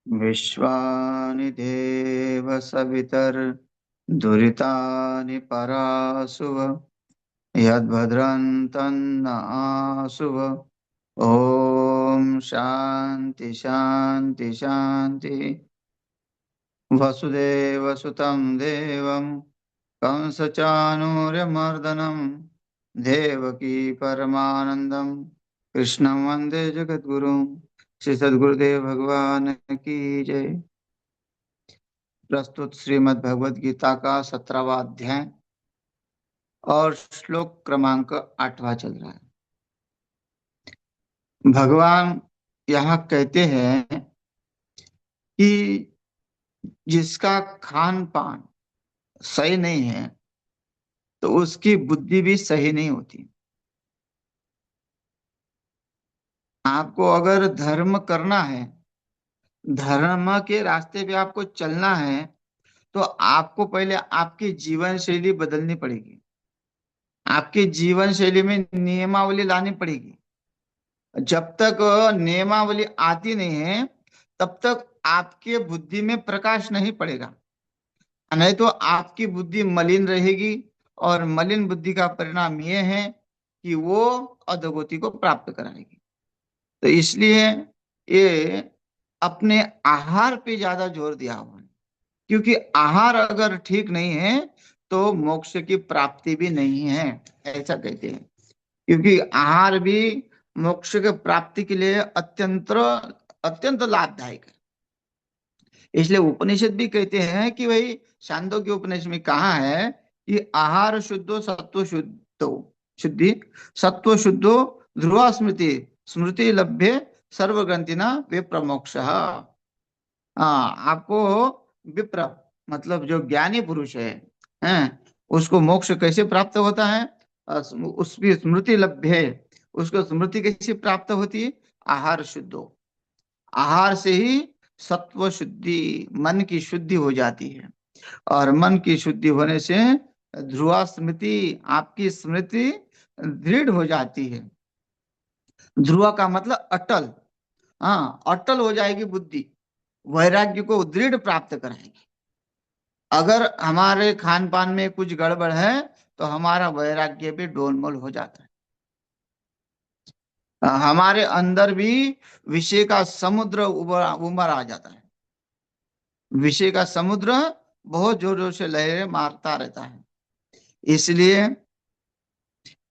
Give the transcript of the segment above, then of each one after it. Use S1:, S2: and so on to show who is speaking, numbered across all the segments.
S1: विश्वानि देव सवितर्दुरितानि परासुव यद्भद्रं तन्नआसुव। ओम शांति शांति शांति। वसुदेवसुतं देवं कंसचाणूर्यमर्दनं देवकी परमानंदं कृष्णं वंदे जगद्गुरुं। श्री सद्गुरुदेव भगवान की जय। प्रस्तुत श्रीमद् भगवद गीता का 17वां अध्याय और श्लोक क्रमांक 8वां चल रहा है। भगवान यहाँ कहते हैं कि जिसका खान पान सही नहीं है तो उसकी बुद्धि भी सही नहीं होती। आपको अगर धर्म करना है, धर्म के रास्ते पे आपको चलना है, तो आपको पहले आपकी जीवन शैली बदलनी पड़ेगी। आपकी जीवन शैली में नियमावली लानी पड़ेगी। जब तक नियमावली आती नहीं है तब तक आपके बुद्धि में प्रकाश नहीं पड़ेगा। नहीं तो आपकी बुद्धि मलिन रहेगी और मलिन बुद्धि का परिणाम ये है कि वो अधोगति को प्राप्त कराएगी। तो इसलिए ये अपने आहार पे ज्यादा जोर दिया हुआ है, क्योंकि आहार अगर ठीक नहीं है तो मोक्ष की प्राप्ति भी नहीं है, ऐसा कहते हैं। क्योंकि आहार भी मोक्ष के प्राप्ति के लिए अत्यंत अत्यंत लाभदायक है। इसलिए उपनिषद भी कहते हैं कि भाई, छांदोग्य के उपनिषद में कहा है कि आहार शुद्धो सत्व शुद्धो शुद्धि सत्व शुद्धो ध्रुवा स्मृति स्मृति लभ्य सर्वग्रंथिना विप्रमोक्ष। हाँ, आपको विप्र मतलब जो ज्ञानी पुरुष है, उसको मोक्ष कैसे प्राप्त होता है? उसकी स्मृति लभ्य है। उसको स्मृति कैसे प्राप्त होती है? आहार शुद्धो। आहार से ही सत्व शुद्धि, मन की शुद्धि हो जाती है। और मन की शुद्धि होने से ध्रुवा स्मृति, आपकी स्मृति दृढ़ हो जाती है। ध्रुवा का मतलब अटल। हाँ, अटल हो जाएगी बुद्धि, वैराग्य को दृढ़ प्राप्त कराएगी। अगर हमारे खान पान में कुछ गड़बड़ है तो हमारा वैराग्य भी डोलमोल हो जाता है। हमारे अंदर भी विषय का समुद्र उमर आ जाता है। विषय का समुद्र बहुत जोर जोर से लहरें मारता रहता है। इसलिए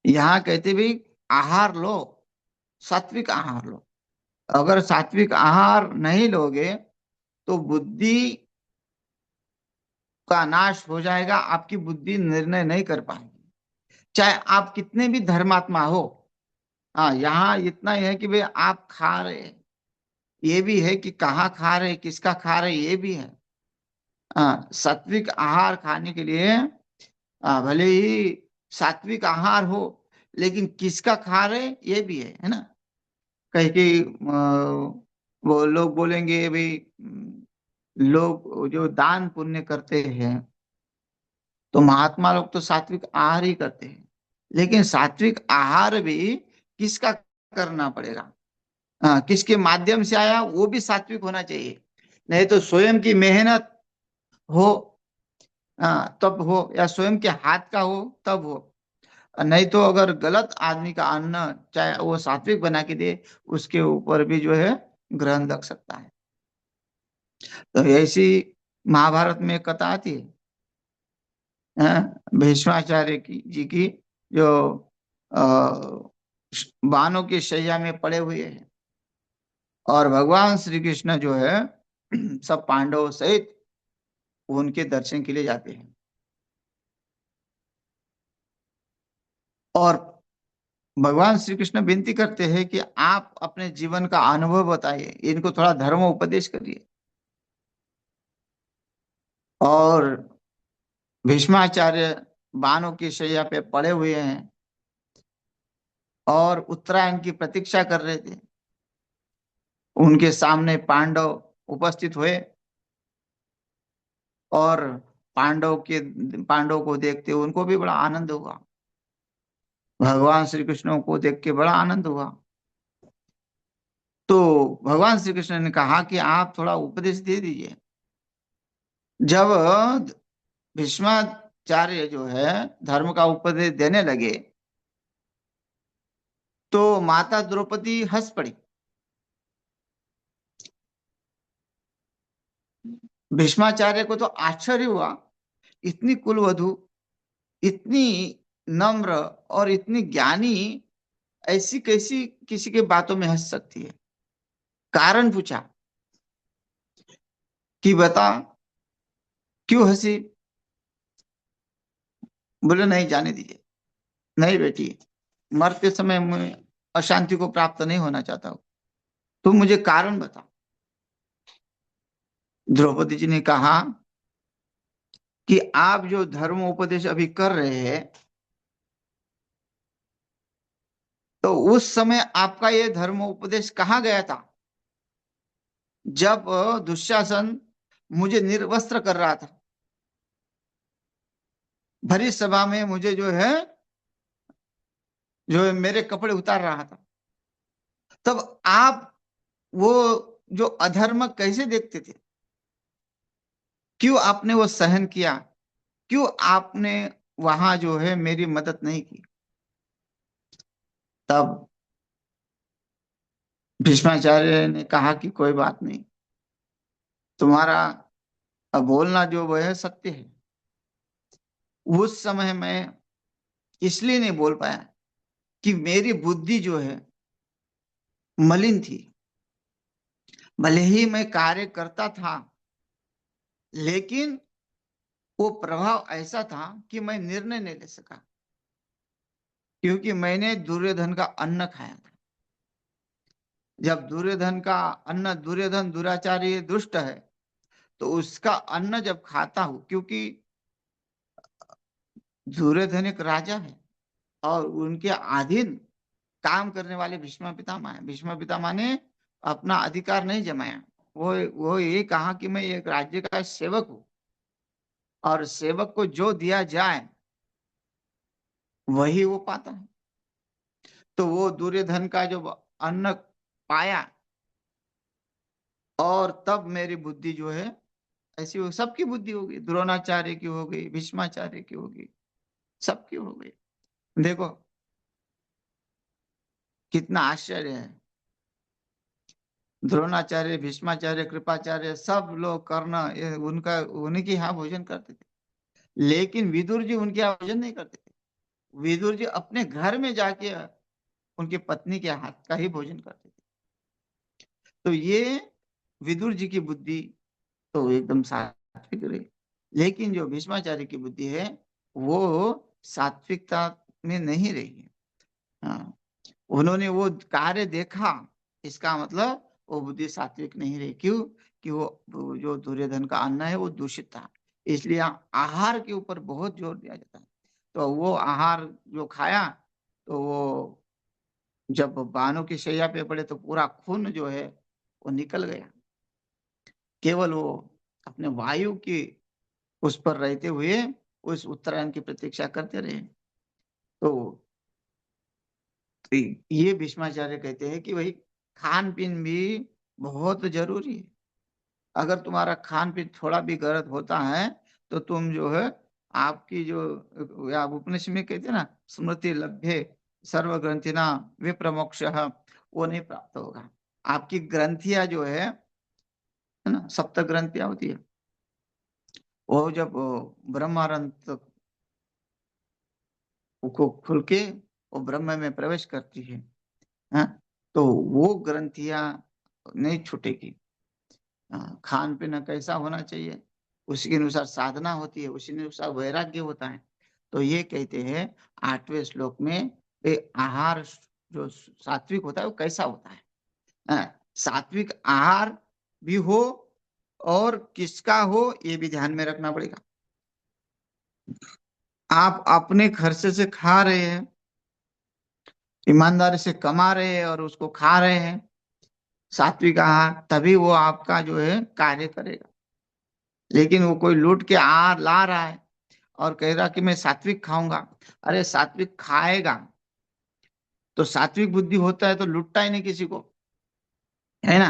S1: यहाँ कहते भी आहार लो, सात्विक आहार लो। अगर सात्विक आहार नहीं लोगे तो बुद्धि का नाश हो जाएगा। आपकी बुद्धि निर्णय नहीं कर पाएगी, चाहे आप कितने भी धर्मात्मा हो। हाँ, यहाँ इतना ही है कि भाई आप खा रहे हैं, ये भी है कि कहाँ खा रहे, किसका खा रहे, ये भी है। हाँ, सात्विक आहार खाने के लिए भले ही सात्विक आहार हो, लेकिन किसका खा रहे ये भी है ना। कहीं कि वो लोग बोलेंगे भाई, लोग जो दान पुण्य करते हैं तो महात्मा लोग तो सात्विक आहार ही करते हैं, लेकिन सात्विक आहार भी किसका करना पड़ेगा? किसके माध्यम से आया, वो भी सात्विक होना चाहिए। नहीं तो स्वयं की मेहनत हो तब हो, या स्वयं के हाथ का हो तब हो। नहीं तो अगर गलत आदमी का अन्न चाहे वो सात्विक बना के दे, उसके ऊपर भी जो है ग्रहण लग सकता है। तो ऐसी महाभारत में एक कथा आती है, भीष्माचार्य की जी की, जो अ, बाणों की शैया में पड़े हुए हैं और भगवान श्री कृष्ण जो है सब पांडवों सहित उनके दर्शन के लिए जाते हैं। और भगवान श्री कृष्ण विनती करते हैं कि आप अपने जीवन का अनुभव बताइए, इनको थोड़ा धर्म उपदेश करिए। और भीष्माचार्य बाणों की शैया पे पड़े हुए हैं और उत्तरायण की प्रतीक्षा कर रहे थे। उनके सामने पांडव उपस्थित हुए और पांडव को देखते उनको भी बड़ा आनंद हुआ। भगवान श्री कृष्ण को देख के बड़ा आनंद हुआ। तो भगवान श्री कृष्ण ने कहा कि आप थोड़ा उपदेश दे दीजिए। जब भीष्माचार्य जो है धर्म का उपदेश देने लगे, तो माता द्रौपदी हंस पड़ी। भीष्माचार्य को तो आश्चर्य हुआ, इतनी कुलवधु, इतनी नम्र और इतनी ज्ञानी, ऐसी कैसी किसी के बातों में हंस सकती है। कारण पूछा कि बता, क्यों हंसी? बोले नहीं, जाने दीजिए। नहीं बेटी, मरते समय मैं अशांति को प्राप्त नहीं होना चाहता हूँ, तुम मुझे कारण बता। द्रौपदी जी ने कहा कि आप जो धर्म उपदेश अभी कर रहे हैं, तो उस समय आपका ये धर्म उपदेश कहाँ गया था? जब दुशासन मुझे निर्वस्त्र कर रहा था, भरी सभा में मुझे जो है मेरे कपड़े उतार रहा था, तब आप वो जो अधर्म कैसे देखते थे? क्यों आपने वो सहन किया? क्यों आपने वहां जो है मेरी मदद नहीं की? तब भीष्माचार्य ने कहा कि कोई बात नहीं, तुम्हारा बोलना जो वो है सत्य है। उस समय मैं इसलिए नहीं बोल पाया कि मेरी बुद्धि जो है मलिन थी। भले ही मैं कार्य करता था, लेकिन वो प्रभाव ऐसा था कि मैं निर्णय नहीं ले सका, क्योंकि मैंने दुर्योधन का अन्न खाया था। जब दुर्योधन का अन्न, दुर्योधन दुराचारी दुष्ट है, तो उसका अन्न जब खाता हूं, क्योंकि दुर्योधन एक राजा है और उनके अधीन काम करने वाले भीष्म पितामह है। भीष्म पितामह ने अपना अधिकार नहीं जमाया। वो ये कहा कि मैं एक राज्य का सेवक हूँ, और सेवक को जो दिया जाए वही वो पाता है। तो वो दुर्योधन का जो अन्न पाया, और तब मेरी बुद्धि जो है ऐसी हो, सबकी बुद्धि हो गई, द्रोणाचार्य की हो गई, भीष्माचार्य की हो गई, सबकी हो गई। देखो कितना आश्चर्य है। द्रोणाचार्य, भीष्माचार्य, कृपाचार्य, सब लोग कर्ण, ये उनका उन्हीं के यहाँ भोजन करते थे। लेकिन विदुर जी उनके यहाँ भोजन नहीं करते थे। विदुर जी अपने घर में जाके उनकी पत्नी के हाथ का ही भोजन करते थे। तो ये विदुर जी की बुद्धि तो एकदम सात्विक रही। लेकिन जो भीष्माचार्य की बुद्धि है, वो सात्विकता में नहीं रही है। हाँ, उन्होंने वो कार्य देखा, इसका मतलब वो बुद्धि सात्विक नहीं रही। क्यों? कि वो जो दुर्योधन का अन्न है वो दूषित था, इसलिए आहार के ऊपर बहुत जोर दिया जाता है। तो वो आहार जो खाया, तो वो जब बाणों की शैया पे पड़े तो पूरा खून जो है वो निकल गया। केवल वो अपने वायु की उस पर रहते हुए उस उत्तरायण की प्रतीक्षा करते रहे। तो तो ये भीष्माचार्य कहते हैं कि भाई, खान पीन भी बहुत जरूरी है। अगर तुम्हारा खान पीन थोड़ा भी गलत होता है, तो तुम जो है, आपकी जो या उपनिषद में कहते हैं ना, स्मृति लभ्य सर्व ग्रंथिना विप्रमोक्ष, वो नहीं प्राप्त होगा। आपकी ग्रंथियां जो है ना, सप्त ग्रंथियां होती है, वो जब ब्रह्मानंद को खुल के वो ब्रह्म में प्रवेश करती है, हाँ, तो वो ग्रंथियां नहीं छूटेगी। खान पीना कैसा होना चाहिए, उसी के अनुसार साधना होती है, उसी के अनुसार वैराग्य होता है। तो ये कहते हैं 8वें श्लोक में, आहार जो सात्विक होता है वो कैसा होता है। सात्विक आहार भी हो, और किसका हो ये भी ध्यान में रखना पड़ेगा। आप अपने खर्चे से खा रहे हैं, ईमानदारी से कमा रहे हैं और उसको खा रहे हैं, सात्विक आहार, तभी वो आपका जो है कार्य करेगा। लेकिन वो कोई लूट के आ ला रहा है और कह रहा कि मैं सात्विक खाऊंगा, अरे सात्विक खाएगा तो सात्विक बुद्धि होता है तो लूटता ही नहीं किसी को। है ना।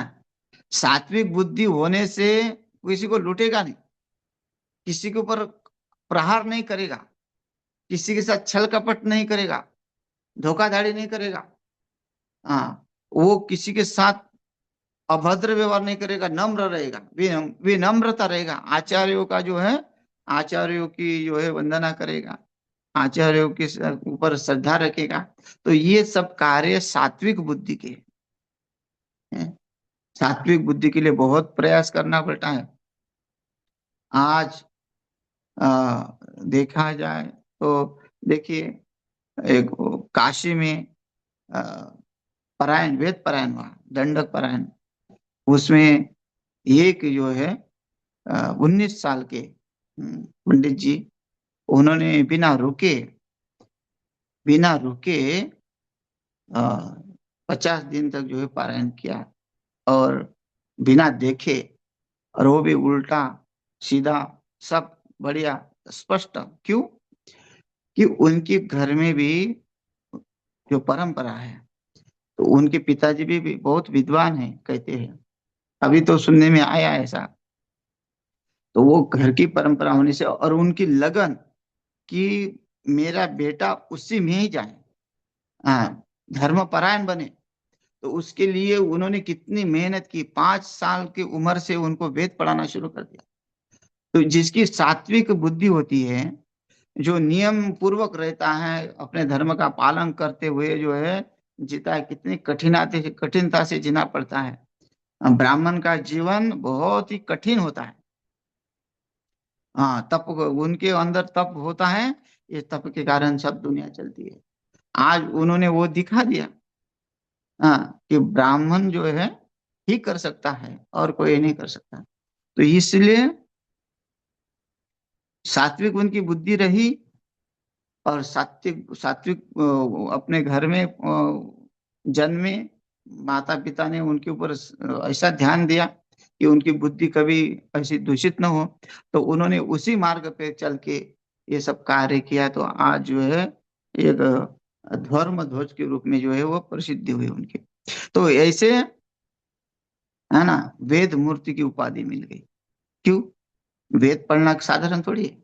S1: सात्विक बुद्धि होने से किसी को लूटेगा नहीं, किसी के ऊपर प्रहार नहीं करेगा, किसी के साथ छल कपट नहीं करेगा, धोखाधड़ी नहीं करेगा। हाँ, वो किसी के साथ अभद्र व्यवहार नहीं करेगा, नम्र रहेगा, विनम्रता रहेगा, आचार्यों का जो है, आचार्यों की जो है वंदना करेगा, आचार्यों के ऊपर श्रद्धा रखेगा। तो ये सब कार्य सात्विक बुद्धि के हैं। सात्विक बुद्धि के लिए बहुत प्रयास करना पड़ता है। आज देखा जाए तो देखिए, एक काशी में अ, परायण, वेद परायण हुआ, दंडक परायण, उसमें एक जो है 19 साल के पंडित जी, उन्होंने बिना रुके 50 दिन तक जो है पारायण किया, और बिना देखे, और वो भी उल्टा सीधा, सब बढ़िया स्पष्ट। क्यों? कि उनके घर में भी जो परंपरा है, तो उनके पिताजी भी बहुत विद्वान हैं कहते हैं, अभी तो सुनने में आया ऐसा। तो वो घर की परंपरा होने से और उनकी लगन कि मेरा बेटा उसी में ही जाए, हाँ, धर्मपरायण बने, तो उसके लिए उन्होंने कितनी मेहनत की, 5 साल की उम्र से उनको वेद पढ़ाना शुरू कर दिया। तो जिसकी सात्विक बुद्धि होती है, जो नियम पूर्वक रहता है, अपने धर्म का पालन करते हुए जो है जीता है, कितनी कठिनता से जीना पड़ता है। ब्राह्मण का जीवन बहुत ही कठिन होता है। हाँ, तप, उनके अंदर तप होता है, इस तप के कारण सब दुनिया चलती है। आज उन्होंने वो दिखा दिया, हाँ, कि ब्राह्मण जो है ही कर सकता है और कोई नहीं कर सकता। तो इसलिए सात्विक उनकी बुद्धि रही, और सात्विक सात्विक अपने घर में जन्मे, माता पिता ने उनके ऊपर ऐसा ध्यान दिया कि उनकी बुद्धि कभी ऐसी दूषित न हो। तो उन्होंने उसी मार्ग पे चल के ये सब कार्य किया, तो आज जो है एक धर्म ध्वज के रूप में जो है वो प्रसिद्धि हुई उनकी। तो ऐसे, है ना, वेद मूर्ति की उपाधि मिल गई। क्यों? वेद पढ़ना साधारण थोड़ी है।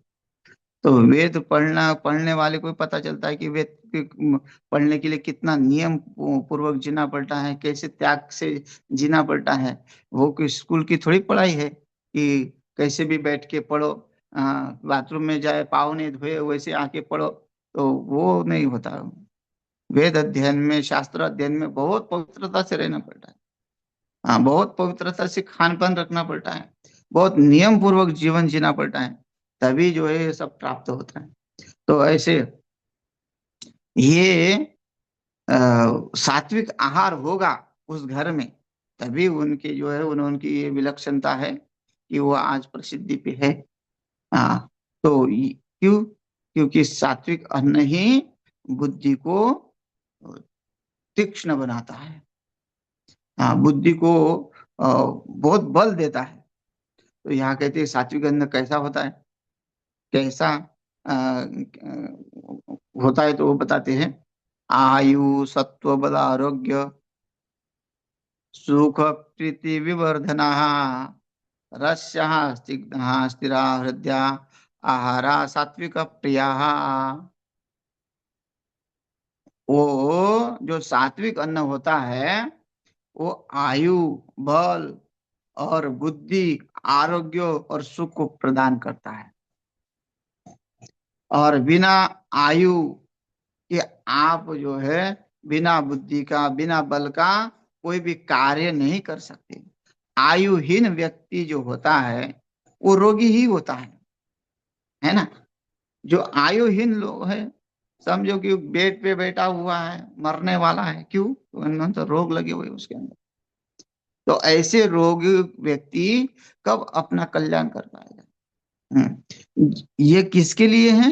S1: तो वेद पढ़ने वाले को पता चलता है कि पढ़ने के लिए कितना नियम पूर्वक जीना पड़ता है, कैसे त्याग से जीना पड़ता है। वो कोई स्कूल की थोड़ी पढ़ाई है कि कैसे भी बैठ के पढ़ो, बाथरूम में जाए पाँव नहीं धोए वैसे आके पढ़ो, तो वो नहीं होता। वेद अध्ययन में, शास्त्र अध्ययन में बहुत पवित्रता से रहना पड़ता है। हाँ, बहुत पवित्रता से खान पान रखना पड़ता है, बहुत नियम पूर्वक जीवन जीना पड़ता है, तभी जो है ये सब प्राप्त होता है। तो ऐसे ये सात्विक आहार होगा उस घर में, तभी उनके जो है उनकी ये विलक्षणता है कि वो आज प्रसिद्धि पे है। हाँ, तो क्यों? क्योंकि सात्विक अन्न ही बुद्धि को तीक्ष्ण बनाता है। हाँ, बुद्धि को बहुत बल देता है। तो यहाँ कहते हैं सात्विक अन्न कैसा होता है, कैसा होता है, तो वो बताते हैं, आयु सत्व बल आरोग्य सुख प्रीति विवर्धना रस्या स्निग्धा स्थिरा हृदया आहारा सात्विक प्रिया। वो जो सात्विक अन्न होता है, वो आयु, बल और बुद्धि, आरोग्य और सुख को प्रदान करता है। और बिना आयु कि आप जो है बिना बुद्धि का, बिना बल का कोई भी कार्य नहीं कर सकते। आयुहीन व्यक्ति जो होता है वो रोगी ही होता है ना। जो आयुहीन लोग है, समझो कि बेड पे बैठा हुआ है, मरने वाला है, क्यों? तो रोग लगे हुए उसके अंदर। तो ऐसे रोगी व्यक्ति कब अपना कल्याण कर पाएगा? ये किसके लिए है?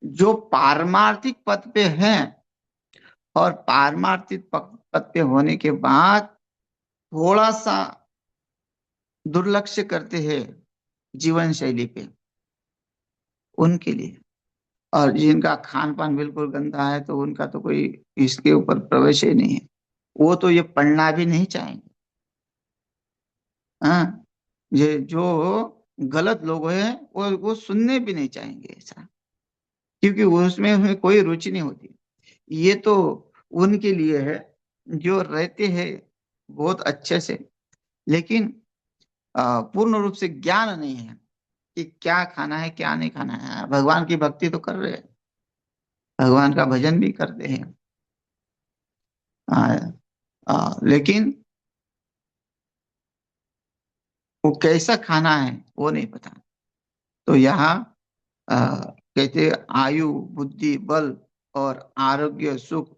S1: जो पारमार्थिक पद पे है, और पारमार्थिक पद पे होने के बाद थोड़ा सा दुर्लक्ष्य करते हैं जीवन शैली पे, उनके लिए। और जिनका खान पान बिल्कुल गंदा है, तो उनका तो कोई इसके ऊपर प्रवेश ही नहीं है, वो तो ये पढ़ना भी नहीं चाहेंगे। हाँ, ये जो गलत लोग हैं वो सुनने भी नहीं चाहेंगे ऐसा, क्योंकि उसमें उन्हें कोई रुचि नहीं होती। ये तो उनके लिए है जो रहते हैं बहुत अच्छे से, लेकिन पूर्ण रूप से ज्ञान नहीं है कि क्या खाना है क्या नहीं खाना है। भगवान की भक्ति तो कर रहे हैं, भगवान का भजन भी करते हैं, लेकिन वो कैसा खाना है वो नहीं पता। तो यहाँ कहते हैं, आयु, बुद्धि, बल और आरोग्य, सुख,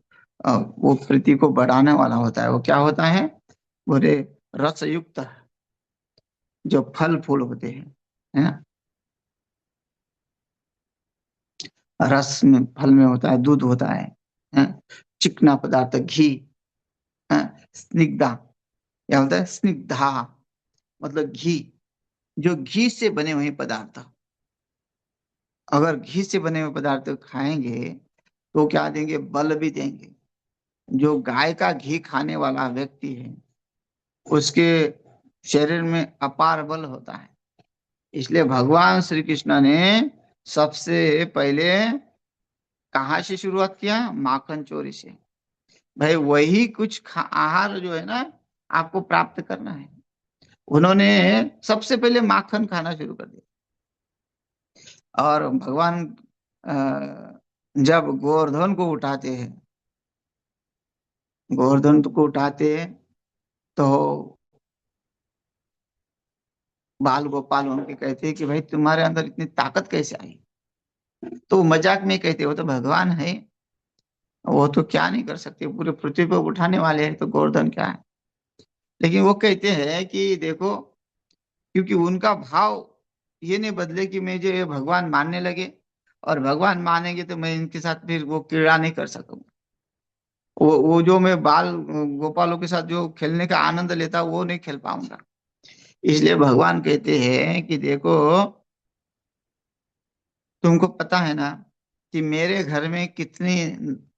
S1: वो प्रीति को बढ़ाने वाला होता है। वो क्या होता है? बोले रसयुक्त, जो फल फूल होते हैं, है ना। रस में, फल में होता है, दूध होता है? चिकना पदार्थ, घी, है? स्निग्धा, क्या होता है? स्निग्धा मतलब घी, जो घी से बने हुए पदार्थ। अगर घी से बने हुए पदार्थ खाएंगे तो क्या देंगे? बल भी देंगे। जो गाय का घी खाने वाला व्यक्ति है उसके शरीर में अपार बल होता है। इसलिए भगवान श्री कृष्ण ने सबसे पहले कहाँ से शुरुआत किया? माखन चोरी से। भाई वही कुछ आहार जो है ना, आपको प्राप्त करना है। उन्होंने सबसे पहले माखन खाना शुरू कर दिया। और भगवान जब गोवर्धन को उठाते हैं, गोवर्धन को उठाते हैं तो बाल गोपाल उनके कहते हैं कि भाई तुम्हारे अंदर इतनी ताकत कैसे आई? तो मजाक में कहते हो तो भगवान है, वो तो क्या नहीं कर सकते, पूरे पृथ्वी पर उठाने वाले हैं, तो गोवर्धन क्या है? लेकिन वो कहते हैं कि देखो, क्योंकि उनका भाव ये नहीं बदले कि मैं जो ये भगवान मानने लगे, और भगवान मानेंगे तो मैं इनके साथ फिर वो क्रीड़ा नहीं कर सकूंगा। वो जो मैं बाल गोपालों के साथ जो खेलने का आनंद लेता वो नहीं खेल पाऊंगा। इसलिए भगवान कहते हैं कि देखो, तुमको पता है ना कि मेरे घर में कितनी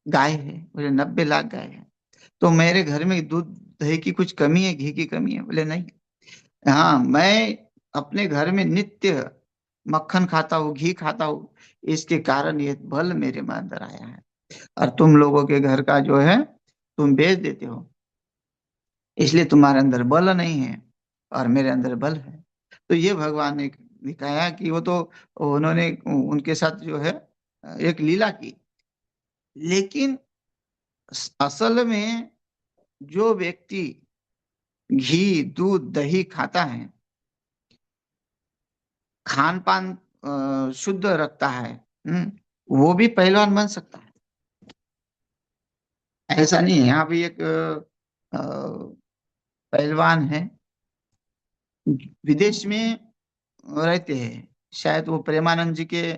S1: गाय है? बोले 90 लाख गाय है। तो मेरे घर में दूध दही की कुछ कमी है, घी की कमी है? बोले नहीं। हाँ, मैं अपने घर में नित्य मक्खन खाता हूँ, घी खाता हूँ, इसके कारण ये बल मेरे में अंदर आया है। और तुम लोगों के घर का जो है तुम बेच देते हो, इसलिए तुम्हारे अंदर बल नहीं है और मेरे अंदर बल है। तो ये भगवान ने दिखाया कि वो तो, उन्होंने उनके साथ जो है एक लीला की। लेकिन असल में जो व्यक्ति घी, दूध, दही खाता है, खान पान शुद्ध रखता है, वो भी पहलवान बन सकता है। ऐसा नहीं है। यहाँ भी एक पहलवान है, विदेश में रहते हैं, शायद वो प्रेमानंद जी के,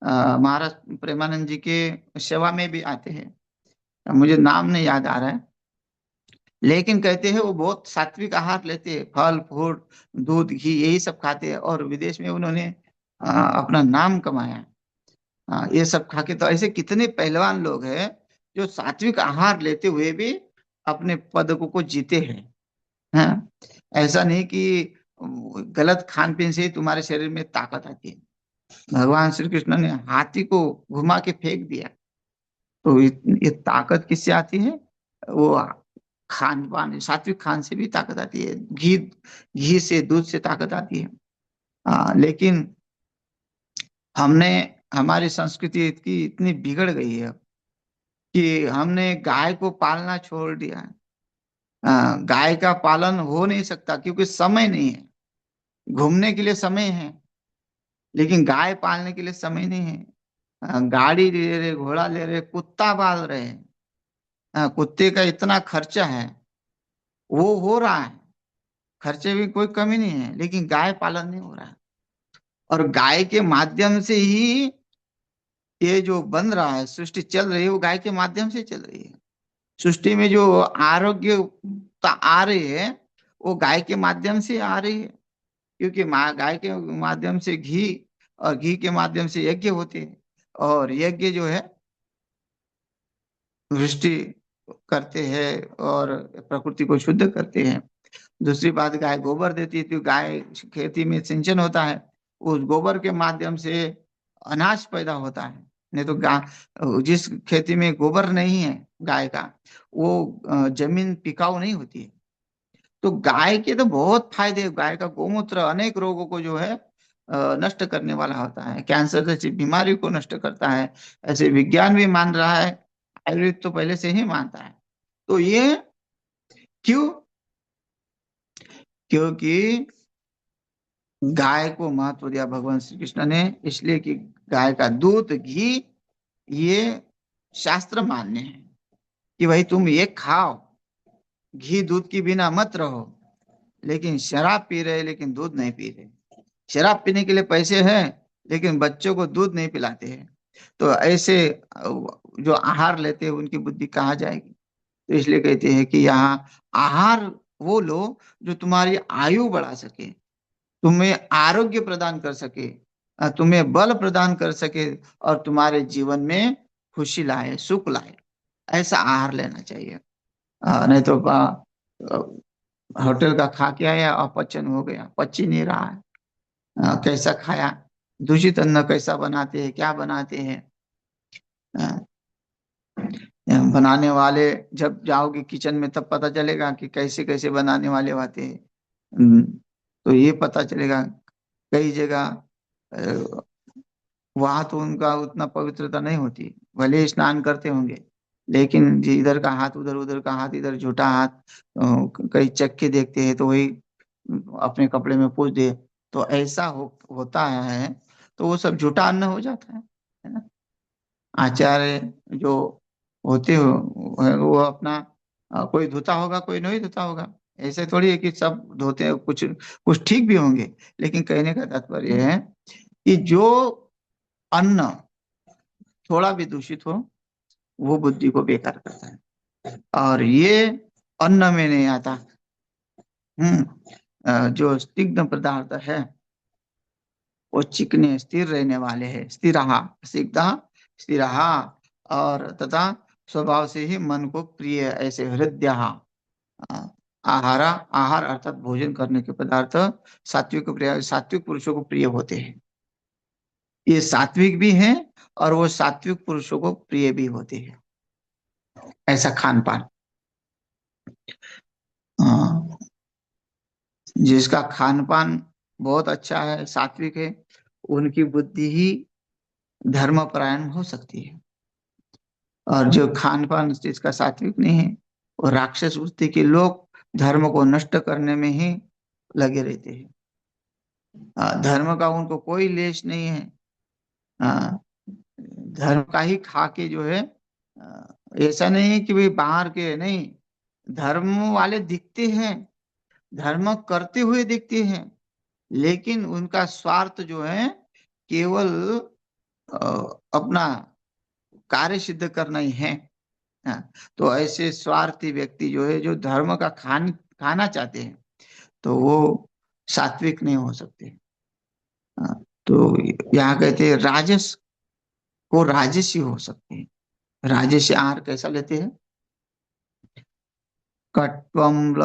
S1: महाराज प्रेमानंद जी के सेवा में भी आते हैं। मुझे नाम नहीं याद आ रहा है, लेकिन कहते हैं वो बहुत सात्विक आहार लेते हैं, फल फूल, दूध, घी, यही सब खाते हैं, और विदेश में उन्होंने अपना नाम कमाया। ये सब खा के तो ऐसे कितने पहलवान लोग हैं जो सात्विक आहार लेते हुए भी अपने पद को जीते हैं। हाँ, ऐसा नहीं कि गलत खान पीन से ही तुम्हारे शरीर में ताकत आती है। भगवान श्री कृष्ण ने हाथी को घुमा के फेंक दिया, तो ये ताकत किससे आती है? वो खान पान, सात्विक खान से भी ताकत आती है, घी घी से, दूध से ताकत आती है। लेकिन हमने, हमारी संस्कृति इतनी इतनी बिगड़ गई है कि हमने गाय को पालना छोड़ दिया है। गाय का पालन हो नहीं सकता क्योंकि समय नहीं है। घूमने के लिए समय है, लेकिन गाय पालने के लिए समय नहीं है। गाड़ी ले रहे, घोड़ा ले रहे, कुत्ता पाल रहे हैं। कुत्ते का इतना खर्चा है, वो हो रहा है, खर्चे में कोई कमी नहीं है, लेकिन गाय पालन नहीं हो रहा है। और गाय के माध्यम से ही ये जो बन रहा है, सृष्टि चल रही है, वो गाय के माध्यम से चल रही है। सृष्टि में जो आरोग्यता आ रही है वो गाय के माध्यम से आ रही है, क्योंकि गाय के माध्यम से घी, और घी के माध्यम से यज्ञ होते हैं, और यज्ञ जो है वृष्टि करते हैं और प्रकृति को शुद्ध करते हैं। दूसरी बात, गाय गोबर देती है, तो गाय खेती में सिंचन होता है, उस गोबर के माध्यम से अनाज पैदा होता है। नहीं तो जिस खेती में गोबर नहीं है गाय का, वो जमीन टिकाऊ नहीं होती है। तो गाय के तो बहुत फायदे हैं। गाय का गोमूत्र अनेक रोगों को जो है नष्ट करने वाला होता है, कैंसर जैसी बीमारी को नष्ट करता है, ऐसे विज्ञान भी मान रहा है, आयुर्वेद तो पहले से ही मानता है। तो ये क्यों? क्योंकि गाय को महत्व दिया भगवान श्री कृष्ण ने, इसलिए कि गाय का दूध, घी, ये शास्त्र मान्य है कि भाई तुम ये खाओ, घी दूध के बिना मत रहो। लेकिन शराब पी रहे, लेकिन दूध नहीं पी रहे। शराब पीने के लिए पैसे हैं, लेकिन बच्चों को दूध नहीं पिलाते हैं। तो ऐसे जो आहार लेते हैं उनकी बुद्धि कहाँ जाएगी? तो इसलिए कहते हैं कि यहाँ आहार वो लो जो तुम्हारी आयु बढ़ा सके, तुम्हें आरोग्य प्रदान कर सके, तुम्हें बल प्रदान कर सके, और तुम्हारे जीवन में खुशी लाए, सुख लाए। ऐसा आहार लेना चाहिए। नहीं तो होटल का खा के आया, अपचन हो गया, पच ही नहीं रहा है। कैसा खाया? दूषित अन्न कैसा बनाते हैं, क्या बनाते हैं? अ, बनाने वाले, जब जाओगे किचन में तब पता चलेगा कि कैसे कैसे बनाने वाले होते हैं। तो ये पता चलेगा। कई जगह वहां तो उनका उतना पवित्रता नहीं होती, भले ही स्नान करते होंगे, लेकिन जी इधर का हाथ उधर, उधर का हाथ इधर, झूठा हाथ, कई चक्के देखते हैं तो वही अपने कपड़े में पूछ दे। तो ऐसा होता है। तो वो सब झूठा अन्न हो जाता है ना। आचार्य जो होते हो, वो अपना कोई धोता होगा, कोई नहीं धोता होगा। ऐसे थोड़ी है कि सब धोते हैं, कुछ कुछ ठीक भी होंगे। लेकिन कहने का तात्पर्य है कि जो अन्न थोड़ा भी दूषित हो, वो बुद्धि को बेकार करता है। और ये अन्न में नहीं आता। जो स्निग्ध पदार्थ है, वो चिकने स्थिर रहने वाले हैं, स्थिरहा, स्निग्धा, स्थिरहा, और तथा स्वभाव से ही मन को प्रिय, ऐसे हृदय आहारा, आहार अर्थात भोजन करने के पदार्थ सात्विक प्रिय, सात्विक पुरुषों को प्रिय होते हैं। ये सात्विक भी हैं, और वो सात्विक पुरुषों को प्रिय भी होते हैं, ऐसा खान पान। हाँ, जिसका खान पान बहुत अच्छा है, सात्विक है, उनकी बुद्धि ही धर्मपरायण हो सकती है। और जो खान पान जिसका सात्विक नहीं है, वो राक्षस वृत्ति के लोग धर्म को नष्ट करने में ही लगे रहते हैं। धर्म का उनको कोई लेश नहीं है। हाँ, धर्म का ही खा के जो है, ऐसा नहीं है कि भाई बाहर के नहीं, धर्म वाले दिखते हैं, धर्म करते हुए दिखते हैं, लेकिन उनका स्वार्थ जो है केवल अ, अपना कार्य सिद्ध करना ही है। हाँ, तो ऐसे स्वार्थी व्यक्ति जो है, जो धर्म का खाना चाहते हैं, तो वो सात्विक नहीं हो सकते। हाँ, तो यहाँ कहते हैं राजस को राजसी हो सकते हैं। राजसी आहार कैसा लेते हैं? कट्वम ल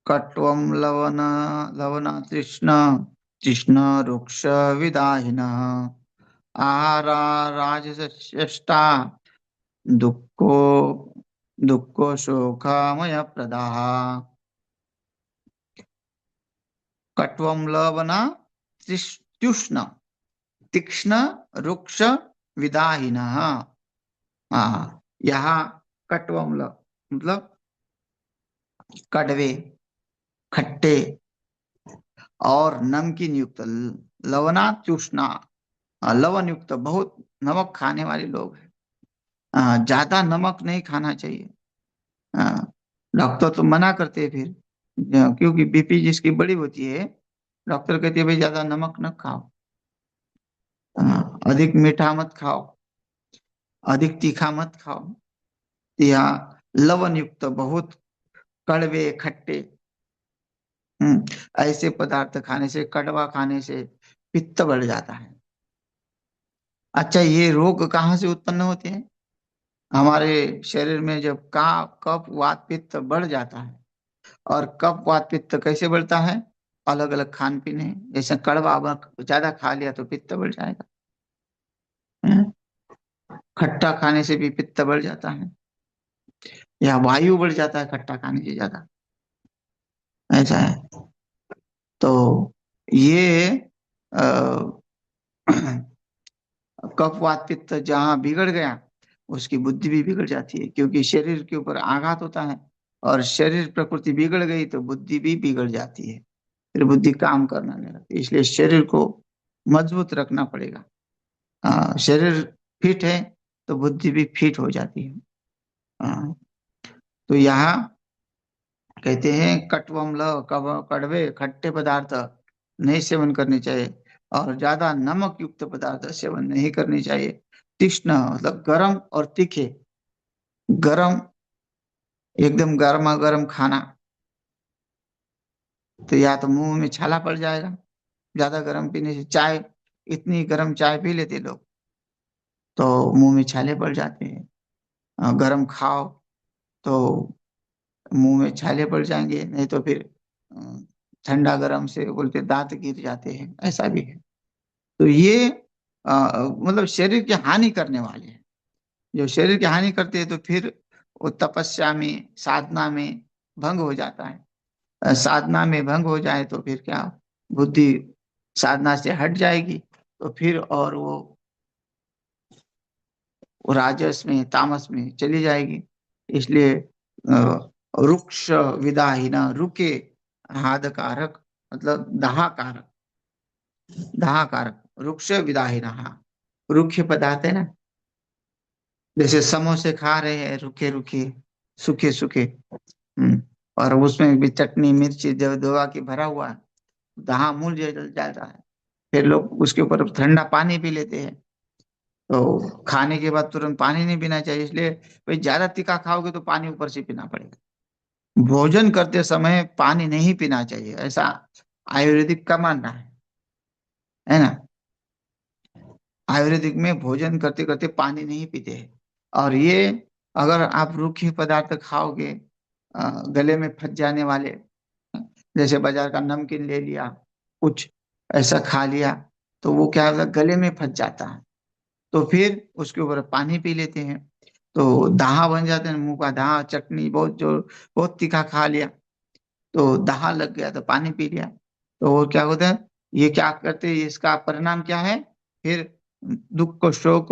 S1: कट्वम लवन लवना तृष्ण तृष्ण रुक्ष विदाहिन आहारा राजसस्यष्टा दुःखो दुःखो शोकमय प्रदाः। कट्वम लवना तृष्ण तीक्ष्ण रुक्ष विदाहिन। हाँ, यहाँ कट्वम मतलब कड़वे, खट्टे और नमकीन युक्त, लवना तृष्णा, लवण युक्त, बहुत नमक खाने वाले लोग हैं। ज्यादा नमक नहीं खाना चाहिए। डॉक्टर तो मना करते हैं फिर, क्योंकि बीपी जिसकी बड़ी होती है, डॉक्टर कहते हैं भाई ज्यादा नमक न खाओ, अधिक मीठा मत खाओ, अधिक तीखा मत खाओ। या लवण युक्त, बहुत कड़वे खट्टे, ऐसे पदार्थ खाने से, कड़वा खाने से पित्त बढ़ जाता है। अच्छा, ये रोग कहाँ से उत्पन्न होते हैं? हमारे शरीर में जब का कफ वात पित्त बढ़ जाता है, और कफ वात पित्त कैसे बढ़ता है? अलग अलग खान पीने, जैसे कड़वा ज्यादा खा लिया तो पित्त बढ़ जाएगा। हैं? खट्टा खाने से भी पित्त बढ़ जाता है, या वायु बढ़ जाता है खट्टा खाने से ज्यादा, ऐसा है। तो ये अ, कफ वात पित्त जहाँ बिगड़ गया, उसकी बुद्धि भी बिगड़ जाती है, क्योंकि शरीर के ऊपर आघात होता है, और शरीर प्रकृति बिगड़ गई तो बुद्धि भी बिगड़ जाती है, फिर बुद्धि काम करना नहीं लगती। इसलिए शरीर को मजबूत रखना पड़ेगा। शरीर फिट है तो बुद्धि भी फिट हो जाती है। हाँ, तो यहाँ कहते हैं कटवम ल कड़वे खट्टे पदार्थ नहीं सेवन करने चाहिए, और ज्यादा नमक युक्त पदार्थ सेवन नहीं करनी चाहिए। तीक्ष्ण मतलब गरम और तीखे, गरम, एकदम गर्मा गर्म खाना, तो या तो मुंह में छाला पड़ जाएगा। ज्यादा गर्म पीने से, चाय, इतनी गर्म चाय पी लेते लोग तो मुंह में छाले पड़ जाते हैं। गर्म खाओ तो मुंह में छाले पड़ जाएंगे, नहीं तो फिर अ, ठंडा गर्म से बोलते दांत गिर जाते हैं, ऐसा भी है। तो ये मतलब शरीर की हानि करने वाले हैं। जो शरीर की हानि करते हैं तो फिर वो तपस्या में, साधना में भंग हो जाता है। साधना में भंग हो जाए तो फिर क्या, बुद्धि साधना से हट जाएगी, तो फिर और वो राजस में तामस में चली जाएगी। इसलिए रुक्ष विदाहीन, रुके हाद कारक, मतलब दाह कारक, दाह कारक, रुक्ष विदाहीन। रुखे पदार्थ है ना, जैसे समोसे खा रहे हैं रुखे रुखे, सूखे सूखे, और उसमें भी चटनी मिर्ची जब दवा की भरा हुआ है, जहाँ मूल जल जाता है, फिर लोग उसके ऊपर ठंडा पानी पी लेते हैं। तो खाने के बाद तुरंत पानी नहीं पीना चाहिए, इसलिए भाई ज्यादा तीखा खाओगे तो पानी ऊपर से पीना पड़ेगा। भोजन करते समय पानी नहीं पीना चाहिए, ऐसा आयुर्वेदिक का मानना है ना। आयुर्वेदिक में भोजन करते करते पानी नहीं पीते हैं। और ये, अगर आप रूखे पदार्थ खाओगे, गले में फंस जाने वाले, जैसे बाजार का नमकीन ले लिया, कुछ ऐसा खा लिया, तो वो क्या होता है, गले में फंस जाता है। तो फिर उसके ऊपर पानी पी लेते हैं, तो दाहा बन जाते हैं, मुंह का दाहा, चटनी बहुत जो बहुत तीखा खा लिया तो दाहा लग गया, तो पानी पी लिया, तो वो क्या होता है, ये क्या करते हैं, इसका परिणाम क्या है, फिर दुख शोक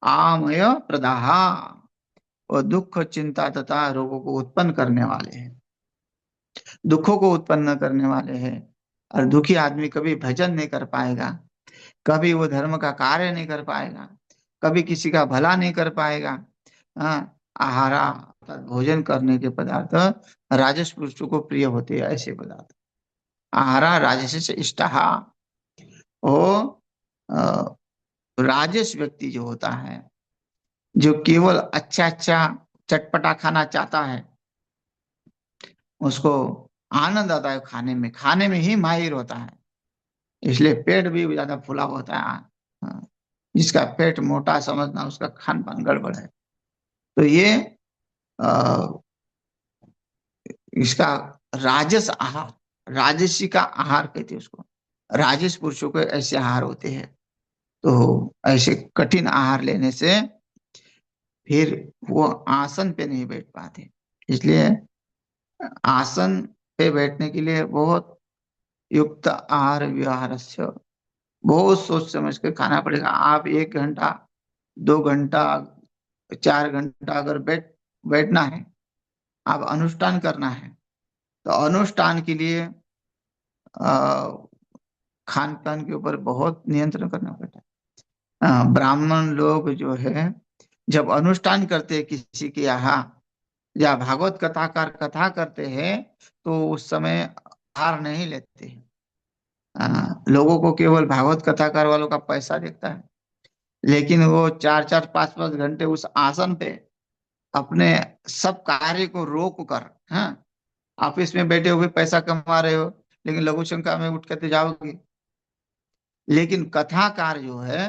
S1: आमय प्रदाहा, और दुख चिंता तथा रोगों को उत्पन्न करने वाले हैं, दुखों को उत्पन्न करने वाले हैं। और दुखी आदमी कभी भजन नहीं कर पाएगा, कभी वो धर्म का कार्य नहीं कर पाएगा, कभी किसी का भला नहीं कर पाएगा। हाँ, आहारा अर्थात भोजन करने के पदार्थ राजस पुरुषों को प्रिय होते हैं, ऐसे पदार्थ। आहारा राजस इष्टहा, वो अ, राजस व्यक्ति जो होता है, जो केवल अच्छा अच्छा चटपटा खाना चाहता है, उसको आनंद आता है खाने में, खाने में ही माहिर होता है, इसलिए पेट भी ज्यादा फूला होता है। हाँ, जिसका पेट मोटा समझना उसका खान पान गड़बड़ है। तो ये अ, इसका राजस आहार, राजसी का आहार कहते हैं उसको। राजस पुरुषों को ऐसे आहार होते हैं, तो ऐसे कठिन आहार लेने से फिर वो आसन पे नहीं बैठ पाते। इसलिए आसन पे बैठने के लिए बहुत युक्त आहार व्यवहार से बहुत सोच समझ कर खाना पड़ेगा। आप 1 घंटा, 2 घंटा, 4 घंटा अगर बैठना है, आप अनुष्ठान करना है, तो अनुष्ठान के लिए खान पान के ऊपर बहुत नियंत्रण करना पड़ता है। ब्राह्मण लोग जो है, जब अनुष्ठान करते हैं किसी के यहाँ, या भागवत कथाकार कथा करते हैं, तो उस समय आहार नहीं लेते हैं। लोगों को केवल भागवत कथाकार वालों का पैसा दिखता है, लेकिन वो 4 4 5 5 घंटे उस आसन पे अपने सब कार्य को रोक कर, हाँ, ऑफिस में बैठे हुए पैसा कमा रहे हो, लेकिन लघु शंका में उठ कर जाओगे, लेकिन कथाकार जो है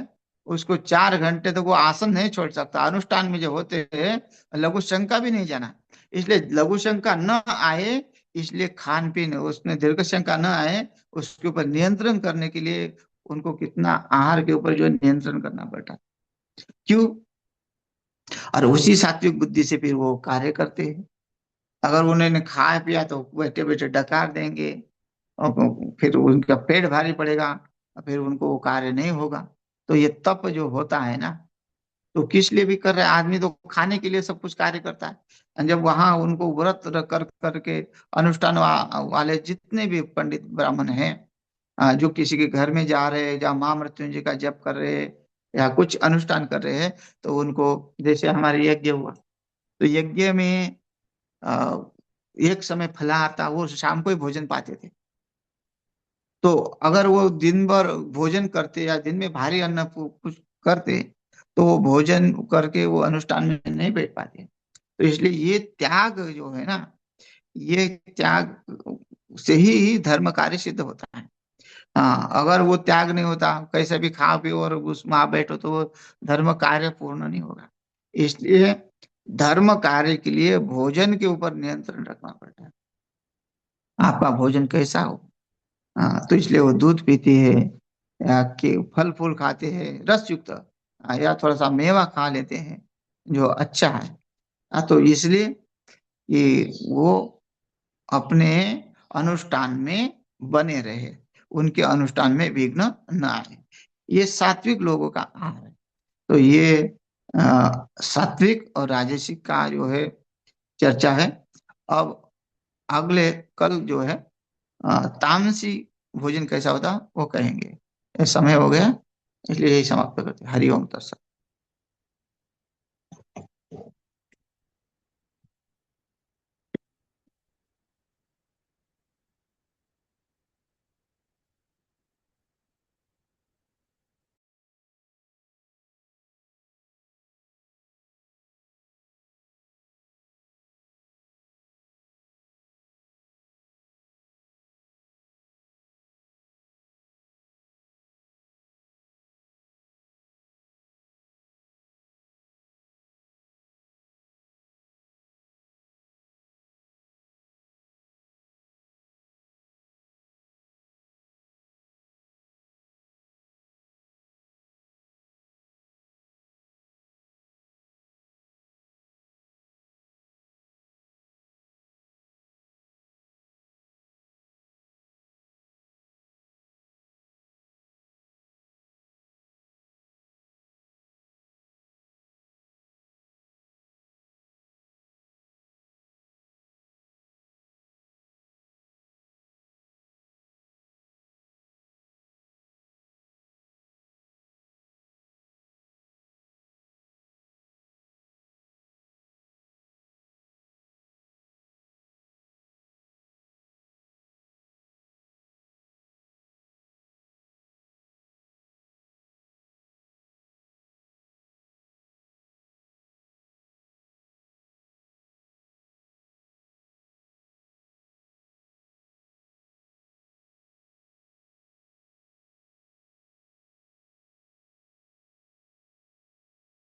S1: उसको 4 घंटे तक वो आसन नहीं छोड़ सकता। अनुष्ठान में जो होते हैं, लघु शंका भी नहीं जाना। इसलिए लघु शंका न आए, इसलिए खान पीन उसमें दीर्घ शंका न आए, उसके ऊपर नियंत्रण करने के लिए उनको कितना आहार के ऊपर जो है नियंत्रण करना पड़ता। क्यों? और उसी सात्विक बुद्धि से फिर वो कार्य करते हैं। अगर उन्होंने खाया पिया तो बैठे बैठे डकार देंगे, और फिर उनका पेट भारी पड़ेगा, और फिर उनको वो कार्य नहीं होगा। तो ये तप जो होता है ना, तो किस लिए भी कर रहे हैं? आदमी तो खाने के लिए सब कुछ कार्य करता है। और जब वहां उनको व्रत कर करके अनुष्ठान वाले जितने भी पंडित ब्राह्मण हैं, जो किसी के घर में जा रहे हैं, या माँ मृत्युंजय का जप कर रहे हैं, या कुछ अनुष्ठान कर रहे हैं, तो उनको, जैसे हमारे यज्ञ हुआ, तो यज्ञ में अ, एक समय फलाहार था, वो शाम को ही भोजन पाते थे। तो अगर वो दिन भर भोजन करते या दिन में भारी अन्न कुछ करते, तो वो भोजन करके वो अनुष्ठान में नहीं बैठ पाते। तो इसलिए ये त्याग जो है ना, ये त्याग से ही धर्म कार्य सिद्ध होता है। हाँ, अगर वो त्याग नहीं होता, कैसे भी खा पियो और उसमें आप बैठो, तो वो धर्म कार्य पूर्ण नहीं होगा। इसलिए धर्म कार्य के लिए भोजन के ऊपर नियंत्रण रखना पड़ता है। आपका भोजन कैसा हो। हाँ, तो इसलिए वो दूध पीती है, या कि फल फूल खाते हैं रस युक्त, या थोड़ा सा मेवा खा लेते हैं जो अच्छा है। तो इसलिए कि वो अपने अनुष्ठान में बने रहे, उनके अनुष्ठान में विघ्न न आए। ये सात्विक लोगों का आहार है। तो ये सात्विक और राजसिक का जो है चर्चा है। अब अगले कल जो है तामसी भोजन कैसा होता वो कहेंगे। ये समय हो गया, इसलिए यही समाप्त करते हैं। हरि ओम तत्सत।